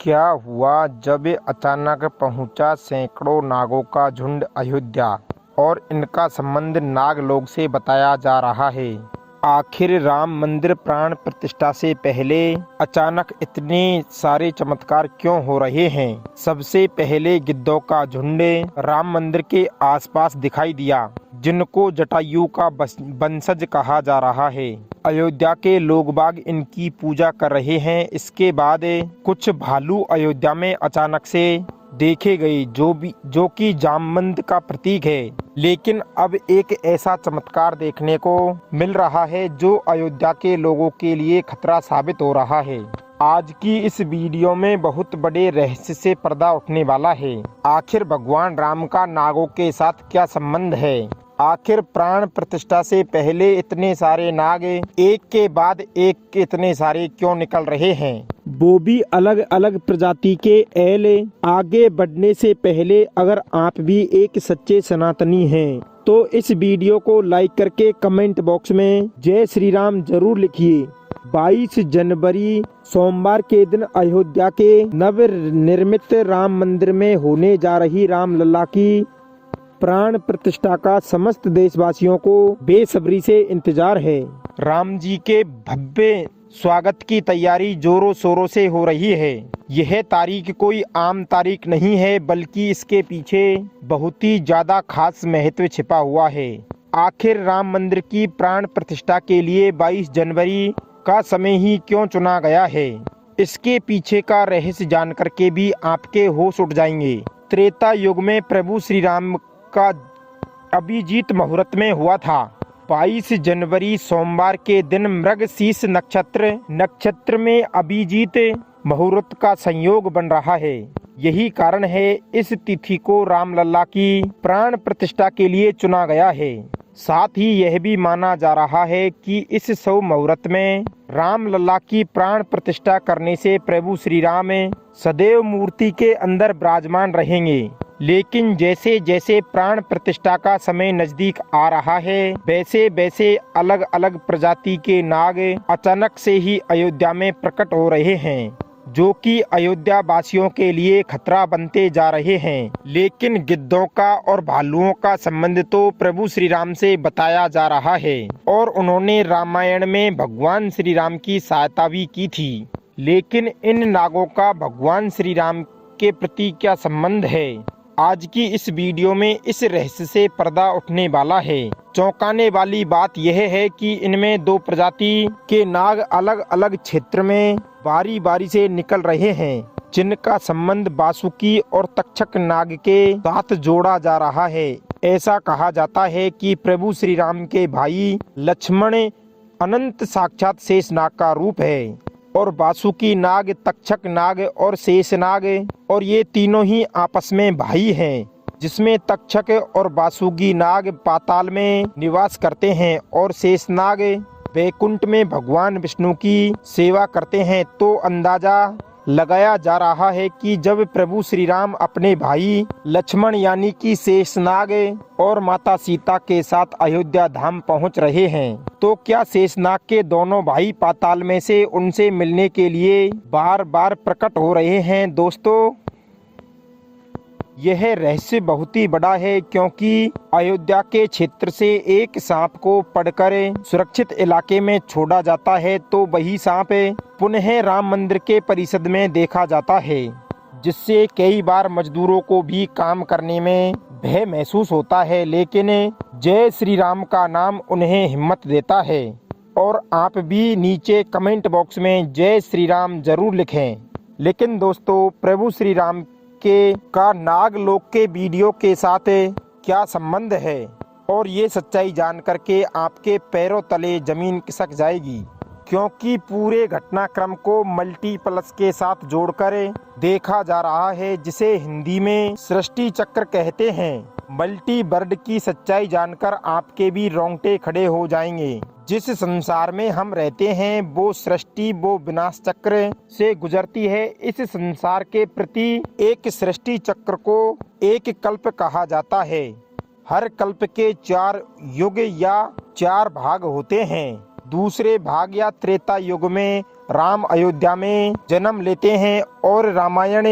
क्या हुआ जब अचानक पहुंचा सैकड़ों नागों का झुंड अयोध्या और इनका संबंध नागलोक से बताया जा रहा है। आखिर राम मंदिर प्राण प्रतिष्ठा से पहले अचानक इतने सारे चमत्कार क्यों हो रहे हैं? सबसे पहले गिद्धों का झुंड राम मंदिर के आसपास दिखाई दिया, जिनको जटायु का वंशज कहा जा रहा है। अयोध्या के लोग बाग इनकी पूजा कर रहे हैं। इसके बाद कुछ भालू अयोध्या में अचानक से देखे गए, जो कि जामवंत का प्रतीक है। लेकिन अब एक ऐसा चमत्कार देखने को मिल रहा है जो अयोध्या के लोगों के लिए खतरा साबित हो रहा है। आज की इस वीडियो में बहुत बड़े रहस्य से पर्दा उठने वाला है। आखिर भगवान राम का नागों के साथ क्या संबंध है? आखिर प्राण प्रतिष्ठा से पहले इतने सारे नाग एक के बाद एक इतने सारे क्यों निकल रहे हैं? वो भी अलग अलग प्रजाति के एल। आगे बढ़ने से पहले अगर आप भी एक सच्चे सनातनी हैं तो इस वीडियो को लाइक करके कमेंट बॉक्स में जय श्री राम जरूर लिखिए। 22 जनवरी सोमवार के दिन अयोध्या के नवनिर्मित राम मंदिर में होने जा रही रामलला की प्राण प्रतिष्ठा का समस्त देशवासियों को बेसब्री से इंतजार है। राम जी के भव्य स्वागत की तैयारी जोरों शोरों से हो रही है। यह तारीख कोई आम तारीख नहीं है, बल्कि इसके पीछे बहुत ही ज्यादा खास महत्व छिपा हुआ है। आखिर राम मंदिर की प्राण प्रतिष्ठा के लिए 22 जनवरी का समय ही क्यों चुना गया है? इसके पीछे का रहस्य जान करके भी आपके होश उड़ जाएंगे। त्रेता युग में प्रभु श्री राम का अभिजीत मुहूर्त में हुआ था। 22 जनवरी सोमवार के दिन मृगशीर्ष नक्षत्र में अभिजीत मुहूर्त का संयोग बन रहा है। यही कारण है इस तिथि को रामलला की प्राण प्रतिष्ठा के लिए चुना गया है। साथ ही यह भी माना जा रहा है कि इस शुभ मुहूर्त में रामलला की प्राण प्रतिष्ठा करने से प्रभु श्री राम सदैव मूर्ति के अंदर विराजमान रहेंगे। लेकिन जैसे जैसे प्राण प्रतिष्ठा का समय नजदीक आ रहा है, वैसे वैसे अलग अलग प्रजाति के नाग अचानक से ही अयोध्या में प्रकट हो रहे हैं, जो कि अयोध्या वासियों के लिए खतरा बनते जा रहे हैं। लेकिन गिद्धों का और भालुओं का संबंध तो प्रभु श्री राम से बताया जा रहा है और उन्होंने रामायण में भगवान श्री राम की सहायता भी की थी। लेकिन इन नागों का भगवान श्री राम के प्रति क्या संबंध है? आज की इस वीडियो में इस रहस्य से पर्दा उठने वाला है। चौंकाने वाली बात यह है कि इनमें दो प्रजाति के नाग अलग अलग क्षेत्र में बारी बारी से निकल रहे हैं, जिनका संबंध वासुकी और तक्षक नाग के साथ जोड़ा जा रहा है। ऐसा कहा जाता है कि प्रभु श्री राम के भाई लक्ष्मण अनंत साक्षात शेषनाग का रूप है और वासुकी नाग, तक्षक नाग और शेषनाग, और ये तीनों ही आपस में भाई हैं, जिसमें तक्षक और वासुकी नाग पाताल में निवास करते हैं और शेषनाग वैकुंठ में भगवान विष्णु की सेवा करते हैं। तो अंदाजा लगाया जा रहा है कि जब प्रभु श्री राम अपने भाई लक्ष्मण यानी कि शेषनाग और माता सीता के साथ अयोध्या धाम पहुंच रहे हैं, तो क्या शेषनाग के दोनों भाई पाताल में से उनसे मिलने के लिए बार बार प्रकट हो रहे हैं? दोस्तों, यह रहस्य बहुत ही बड़ा है, क्योंकि अयोध्या के क्षेत्र से एक सांप को पकड़कर सुरक्षित इलाके में छोड़ा जाता है तो वही सांप पुनः राम मंदिर के परिसर में देखा जाता है, जिससे कई बार मजदूरों को भी काम करने में भय महसूस होता है। लेकिन जय श्री राम का नाम उन्हें हिम्मत देता है। और आप भी नीचे कमेंट बॉक्स में जय श्री राम जरूर लिखें। लेकिन दोस्तों, प्रभु श्री राम का नागलोक के वीडियो के साथ क्या संबंध है? और ये सच्चाई जान करके आपके पैरों तले जमीन खिसक जाएगी, क्योंकि पूरे घटनाक्रम को मल्टीप्लस के साथ जोड़कर देखा जा रहा है, जिसे हिंदी में सृष्टि चक्र कहते हैं। मल्टीवर्ड की सच्चाई जानकर आपके भी रोंगटे खड़े हो जाएंगे। जिस संसार में हम रहते हैं वो सृष्टि, वो विनाश चक्र से गुजरती है। इस संसार के प्रति एक सृष्टि चक्र को एक कल्प कहा जाता है। हर कल्प के 4 युग या 4 भाग होते हैं। दूसरे भाग या त्रेता युग में राम अयोध्या में जन्म लेते हैं और रामायण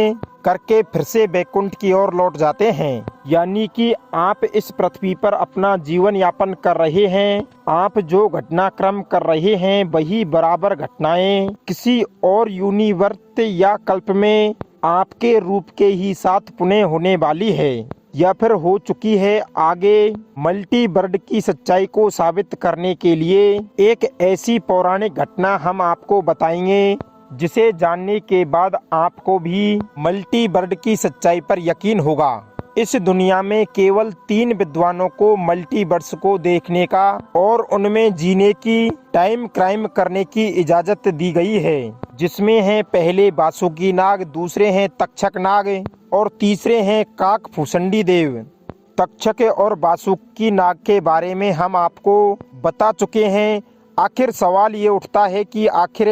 करके फिर से बैकुंठ की ओर लौट जाते हैं। यानी कि आप इस पृथ्वी पर अपना जीवन यापन कर रहे हैं। आप जो घटनाक्रम कर रहे हैं वही बराबर घटनाएं किसी और यूनिवर्स या कल्प में आपके रूप के ही साथ पुनः होने वाली है या फिर हो चुकी है। आगे मल्टीवर्ड की सच्चाई को साबित करने के लिए एक ऐसी पौराणिक घटना हम आपको बताएंगे जिसे जानने के बाद आपको भी मल्टीवर्ड की सच्चाई पर यकीन होगा। इस दुनिया में केवल 3 विद्वानों को मल्टीवर्स को देखने का और उनमें जीने की, टाइम क्राइम करने की इजाजत दी गई है, जिसमें हैं पहले वासुकी नाग, दूसरे हैं तक्षक नाग और तीसरे हैं काकभूषणी देव। तक्षक और वासुकी नाग के बारे में हम आपको बता चुके हैं। आखिर सवाल ये उठता है कि आखिर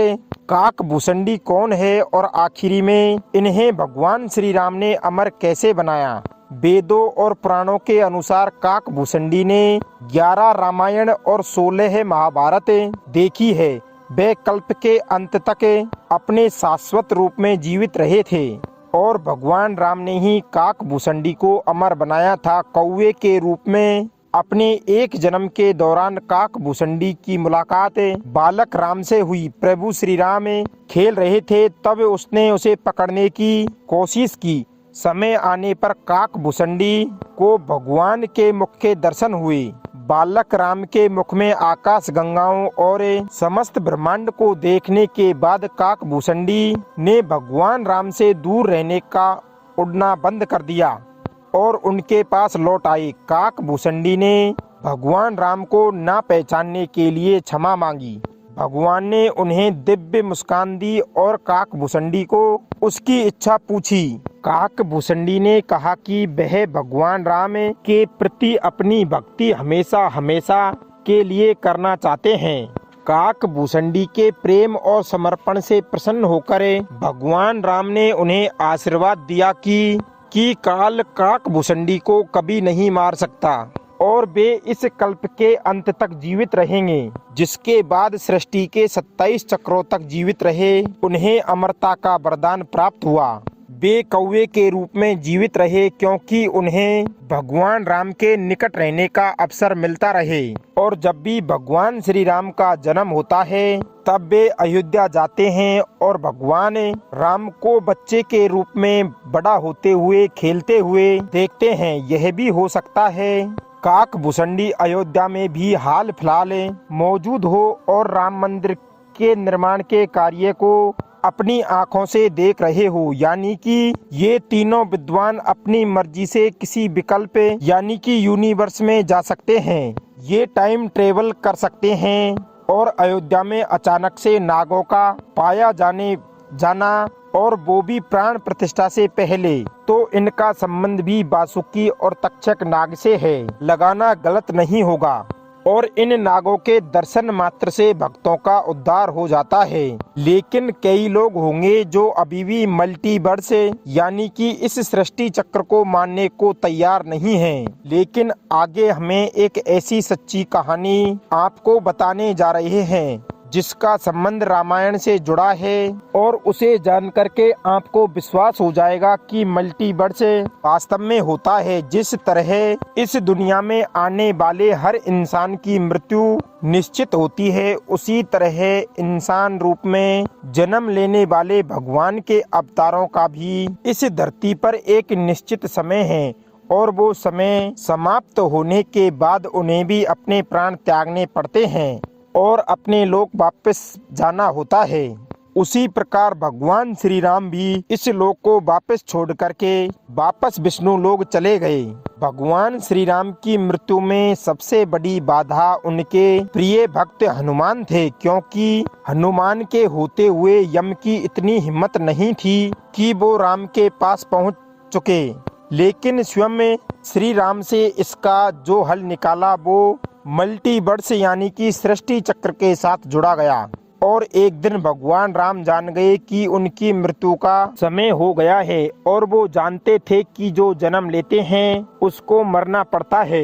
काकभूषणी कौन है और आखिरी में इन्हें भगवान श्री राम ने अमर कैसे बनाया। वेदों और पुराणों के अनुसार काकभूषणी ने 11 रामायण और 16 महाभारत देखी है। वे कल्प के अंत तक अपने शाश्वत रूप में जीवित रहे थे और भगवान राम ने ही काकभूषणी को अमर बनाया था। कौवे के रूप में अपने एक जन्म के दौरान काकभूषणी की मुलाकात बालक राम से हुई। प्रभु श्री राम खेल रहे थे, तब उसने उसे पकड़ने की कोशिश की। समय आने पर काकभूषणी को भगवान के मुख के दर्शन हुए। बालक राम के मुख में आकाश गंगाओं और समस्त ब्रह्मांड को देखने के बाद काकभूषणी ने भगवान राम से दूर रहने का उड़ना बंद कर दिया और उनके पास लौट आए। काकभूषणी ने भगवान राम को ना पहचानने के लिए क्षमा मांगी। भगवान ने उन्हें दिव्य मुस्कान दी और काकभूषणी को उसकी इच्छा पूछी। काकभूषणी ने कहा कि वह भगवान राम के प्रति अपनी भक्ति हमेशा हमेशा के लिए करना चाहते हैं। काकभूषणी के प्रेम और समर्पण से प्रसन्न होकर भगवान राम ने उन्हें आशीर्वाद दिया कि काल काकभूषणी को कभी नहीं मार सकता और वे इस कल्प के अंत तक जीवित रहेंगे। जिसके बाद सृष्टि के 27 चक्रों तक जीवित रहे। उन्हें अमरता का वरदान प्राप्त हुआ। वे कौवे के रूप में जीवित रहे क्योंकि उन्हें भगवान राम के निकट रहने का अवसर मिलता रहे। और जब भी भगवान श्री राम का जन्म होता है तब वे अयोध्या जाते हैं और भगवान राम को बच्चे के रूप में बड़ा होते हुए, खेलते हुए देखते हैं। यह भी हो सकता है काकभूषणी अयोध्या में भी हाल फिलहाल मौजूद हो और राम मंदिर के निर्माण के कार्य को अपनी आंखों से देख रहे हो। यानी कि ये तीनों विद्वान अपनी मर्जी से किसी विकल्प यानी कि यूनिवर्स में जा सकते हैं। ये टाइम ट्रेवल कर सकते हैं और अयोध्या में अचानक से नागों का पाया जाना और वो भी प्राण प्रतिष्ठा से पहले। तो इनका संबंध भी वासुकी और तक्षक नाग से है। लगाना गलत नहीं होगा और इन नागों के दर्शन मात्र से भक्तों का उद्धार हो जाता है। लेकिन कई लोग होंगे जो अभी भी मल्टीवर्स यानी कि इस सृष्टि चक्र को मानने को तैयार नहीं हैं। लेकिन आगे हमें एक ऐसी सच्ची कहानी आपको बताने जा रहे हैं जिसका संबंध रामायण से जुड़ा है और उसे जान करके आपको विश्वास हो जाएगा कि मल्टीवर्स वास्तव में होता है। जिस तरह इस दुनिया में आने वाले हर इंसान की मृत्यु निश्चित होती है, उसी तरह इंसान रूप में जन्म लेने वाले भगवान के अवतारों का भी इस धरती पर एक निश्चित समय है और वो समय समाप्त होने के बाद उन्हें भी अपने प्राण त्यागने पड़ते हैं और अपने लोक वापस जाना होता है। उसी प्रकार भगवान श्री राम भी इस लोक को वापस छोड़ करके वापस विष्णु लोक चले गए। भगवान श्री राम की मृत्यु में सबसे बड़ी बाधा उनके प्रिय भक्त हनुमान थे, क्योंकि हनुमान के होते हुए यम की इतनी हिम्मत नहीं थी कि वो राम के पास पहुंच चुके। लेकिन स्वयं श्री राम से इसका जो हल निकाला वो मल्टीवर्स यानी कि सृष्टि चक्र के साथ जुड़ा गया। और एक दिन भगवान राम जान गए कि उनकी मृत्यु का समय हो गया है और वो जानते थे कि जो जन्म लेते हैं उसको मरना पड़ता है।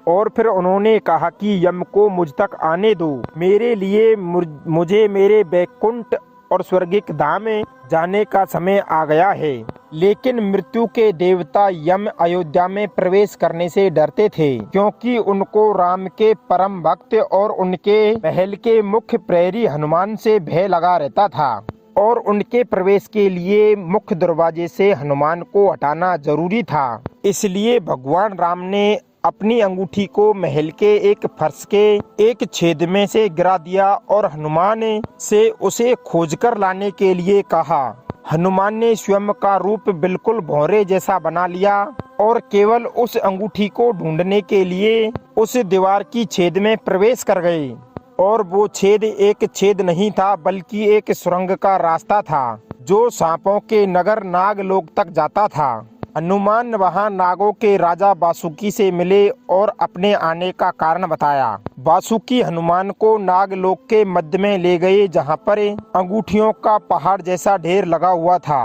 और फिर उन्होंने कहा कि यम को मुझ तक आने दो, मेरे लिए मुझे मेरे बैकुंठ और स्वर्गिक धाम जाने का समय आ गया है। लेकिन मृत्यु के देवता यम अयोध्या में प्रवेश करने से डरते थे, क्योंकि उनको राम के परम भक्त और उनके महल के मुख्य प्रहरी हनुमान से भय लगा रहता था और उनके प्रवेश के लिए मुख्य दरवाजे से हनुमान को हटाना जरूरी था। इसलिए भगवान राम ने अपनी अंगूठी को महल के एक फर्श के एक छेद में से गिरा दिया और हनुमान से उसे खोजकर लाने के लिए कहा। हनुमान ने स्वयं का रूप बिल्कुल भौरे जैसा बना लिया और केवल उस अंगूठी को ढूंढने के लिए उस दीवार की छेद में प्रवेश कर गए। और वो छेद एक छेद नहीं था, बल्कि एक सुरंग का रास्ता था जो सांपों के नगर नागलोक तक जाता था। हनुमान वहां नागों के राजा वासुकी से मिले और अपने आने का कारण बताया। वासुकी हनुमान को नागलोक के मध्य में ले गए, जहां पर अंगूठियों का पहाड़ जैसा ढेर लगा हुआ था।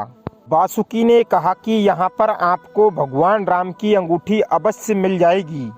वासुकी ने कहा कि यहाँ पर आपको भगवान राम की अंगूठी अवश्य मिल जाएगी।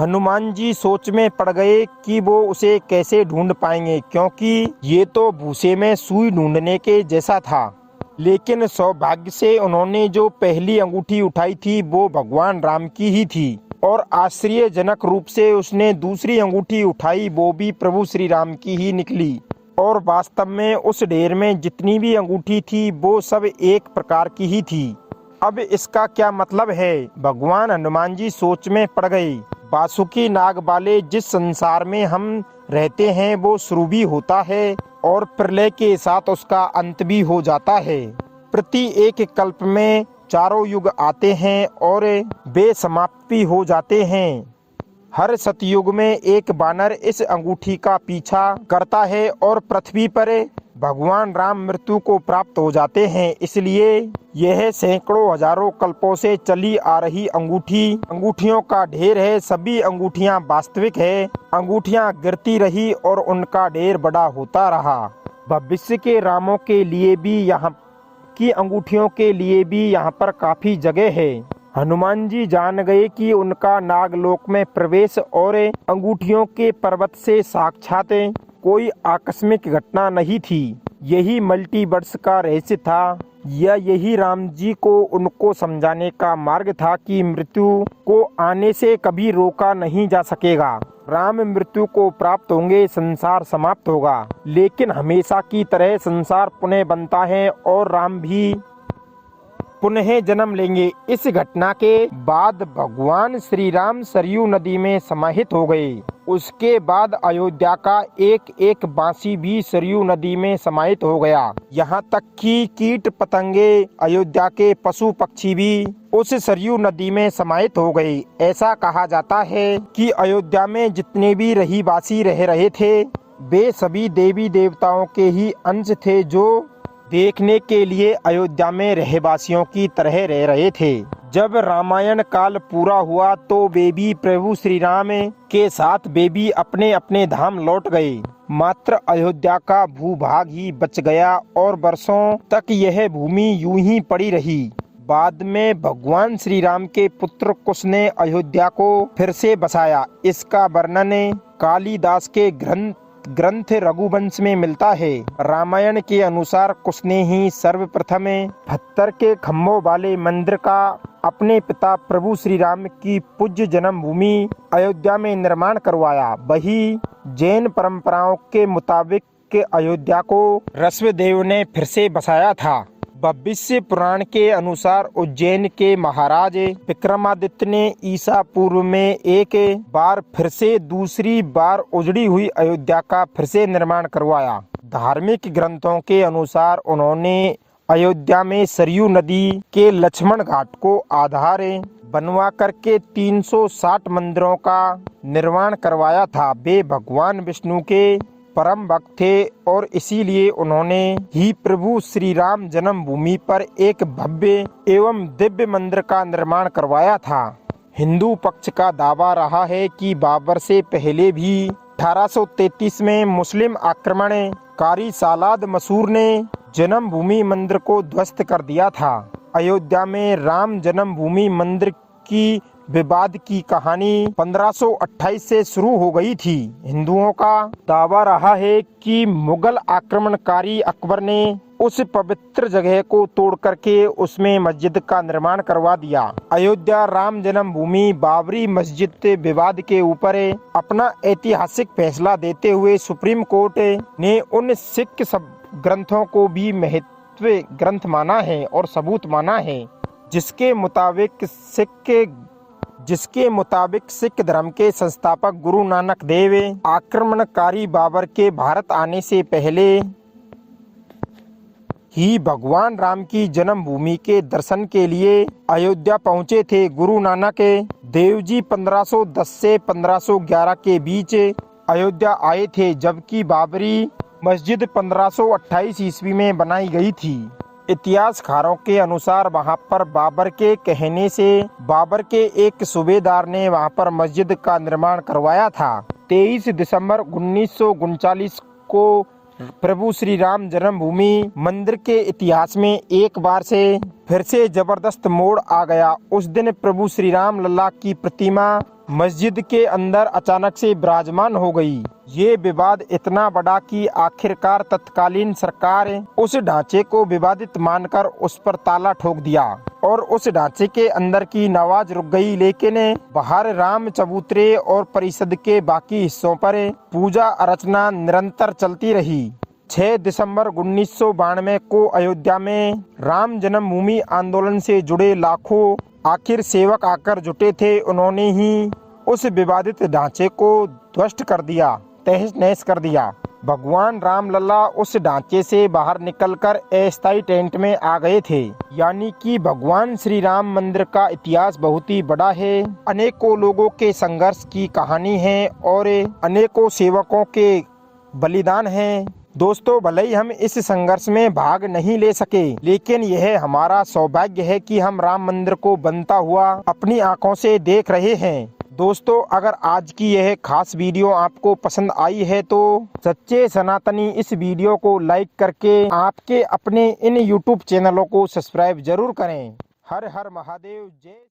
हनुमान जी सोच में पड़ गए कि वो उसे कैसे ढूंढ पाएंगे, क्योंकि ये तो भूसे में सुई ढूंढने के जैसा था। लेकिन सौभाग्य से उन्होंने जो पहली अंगूठी उठाई थी वो भगवान राम की ही थी और आश्चर्यजनक रूप से उसने दूसरी अंगूठी उठाई, वो भी प्रभु श्री राम की ही निकली। और वास्तव में उस ढेर में जितनी भी अंगूठी थी वो सब एक प्रकार की ही थी। अब इसका क्या मतलब है? भगवान हनुमान जी सोच में पड़ गए। वासुकी नाग वाले जिस संसार में हम रहते हैं वो शुरू भी होता है और प्रलय के साथ उसका अंत भी हो जाता है। प्रति एक कल्प में चारों युग आते हैं और वे समाप्ति हो जाते हैं। हर सतयुग में एक बानर इस अंगूठी का पीछा करता है और पृथ्वी पर भगवान राम मृत्यु को प्राप्त हो जाते हैं। इसलिए यह सैकड़ों हजारों कल्पों से चली आ रही अंगूठियों का ढेर है। सभी अंगूठियां वास्तविक है। अंगूठियां गिरती रही और उनका ढेर बड़ा होता रहा। भविष्य के रामों के लिए भी यहाँ की अंगूठियों के लिए भी यहाँ पर काफी जगह है। हनुमान जी जान गए कि उनका नागलोक में प्रवेश और अंगूठियों के पर्वत से साक्षात कोई आकस्मिक घटना नहीं थी। यही मल्टीवर्स का रहस्य था, या यही राम जी को उनको समझाने का मार्ग था कि मृत्यु को आने से कभी रोका नहीं जा सकेगा। राम मृत्यु को प्राप्त होंगे, संसार समाप्त होगा, लेकिन हमेशा की तरह संसार पुनः बनता है और राम भी पुनः जन्म लेंगे। इस घटना के बाद भगवान श्री राम सरयू नदी में समाहित हो गए। उसके बाद अयोध्या का एक एक बांसी भी सरयू नदी में समाहित हो गया। यहाँ तक कि कीट पतंगे, अयोध्या के पशु पक्षी भी उस सरयू नदी में समाहित हो गए। ऐसा कहा जाता है कि अयोध्या में जितने भी रहीवासी रह रहे थे वे सभी देवी देवताओं के ही अंश थे, जो देखने के लिए अयोध्या में रहवासियों की तरह रह रहे थे। जब रामायण काल पूरा हुआ तो वे भी प्रभु श्री राम के साथ वे भी अपने अपने धाम लौट गए। मात्र अयोध्या का भूभाग ही बच गया और वर्षों तक यह भूमि यूं ही पड़ी रही। बाद में भगवान श्री राम के पुत्र कुश ने अयोध्या को फिर से बसाया। इसका वर्णन कालिदास के ग्रंथ रघुवंश में मिलता है। रामायण के अनुसार कुश ने ही सर्वप्रथम पत्थर के खम्भों वाले मंदिर का अपने पिता प्रभु श्री राम की पूज्य जन्मभूमि अयोध्या में निर्माण करवाया। वही जैन परंपराओं के मुताबिक के अयोध्या को ऋषभदेव ने फिर से बसाया था। भविष्य पुराण के अनुसार उज्जैन के महाराज विक्रमादित्य ने ईसा पूर्व में एक बार फिर से दूसरी बार उजड़ी हुई अयोध्या का फिर से निर्माण करवाया। धार्मिक ग्रंथों के अनुसार उन्होंने अयोध्या में सरयू नदी के लक्ष्मण घाट को आधार बनवा करके 360 मंदिरों का निर्माण करवाया था। वे भगवान विष्णु के परम भक्त थे और इसीलिए उन्होंने ही प्रभु श्री राम जन्मभूमि पर एक भव्य एवं दिव्य मंदिर का निर्माण करवाया था। हिंदू पक्ष का दावा रहा है कि बाबर से पहले भी 1833 में मुस्लिम आक्रमणकारी सालाद मसूर ने जन्मभूमि मंदिर को ध्वस्त कर दिया था। अयोध्या में राम जन्मभूमि मंदिर की विवाद की कहानी 1528 से शुरू हो गई थी। हिंदुओं का दावा रहा है कि मुगल आक्रमणकारी अकबर ने उस पवित्र जगह को तोड़ करके उसमें मस्जिद का निर्माण करवा दिया। अयोध्या राम जन्मभूमि बाबरी मस्जिद विवाद के ऊपर अपना ऐतिहासिक फैसला देते हुए सुप्रीम कोर्ट ने उन सिख सब ग्रंथों को भी महत्व ग्रंथ माना है और सबूत माना है, जिसके मुताबिक सिख धर्म के संस्थापक गुरु नानक देव आक्रमणकारी बाबर के भारत आने से पहले ही भगवान राम की जन्मभूमि के दर्शन के लिए अयोध्या पहुंचे थे। गुरु नानक देव जी 1510 से 1511 के बीच अयोध्या आए थे, जबकि बाबरी मस्जिद 1528 ईस्वी में बनाई गई थी। इतिहासकारों के अनुसार वहां पर बाबर के कहने से बाबर के एक सूबेदार ने वहां पर मस्जिद का निर्माण करवाया था। 23 दिसंबर 1939 को प्रभु श्री राम जन्मभूमि मंदिर के इतिहास में एक बार से फिर से जबरदस्त मोड़ आ गया। उस दिन प्रभु श्री राम लल्ला की प्रतिमा मस्जिद के अंदर अचानक से विराजमान हो गई। ये विवाद इतना बड़ा कि आखिरकार तत्कालीन सरकार उस ढांचे को विवादित मानकर उस पर ताला ठोक दिया और उस ढांचे के अंदर की नमाज रुक गई, लेकिन बाहर राम चबूतरे और परिषद के बाकी हिस्सों पर पूजा अर्चना निरंतर चलती रही। 6 दिसंबर 1992 को अयोध्या में राम जन्मभूमि आंदोलन से जुड़े लाखों आखिर सेवक आकर जुटे थे। उन्होंने ही उस विवादित ढांचे को ध्वस्त कर दिया, तहस नहस कर दिया। भगवान राम लल्ला उस ढांचे से बाहर निकलकर अस्थायी टेंट में आ गए थे। यानी कि भगवान श्री राम मंदिर का इतिहास बहुत ही बड़ा है। अनेकों लोगों के संघर्ष की कहानी है और अनेकों सेवकों के बलिदान हैं। दोस्तों, भले ही हम इस संघर्ष में भाग नहीं ले सके, लेकिन यह हमारा सौभाग्य है कि हम राम मंदिर को बनता हुआ अपनी आंखों से देख रहे हैं। दोस्तों, अगर आज की यह खास वीडियो आपको पसंद आई है तो सच्चे सनातनी इस वीडियो को लाइक करके आपके अपने इन YouTube चैनलों को सब्सक्राइब जरूर करें। हर हर महादेव, जय।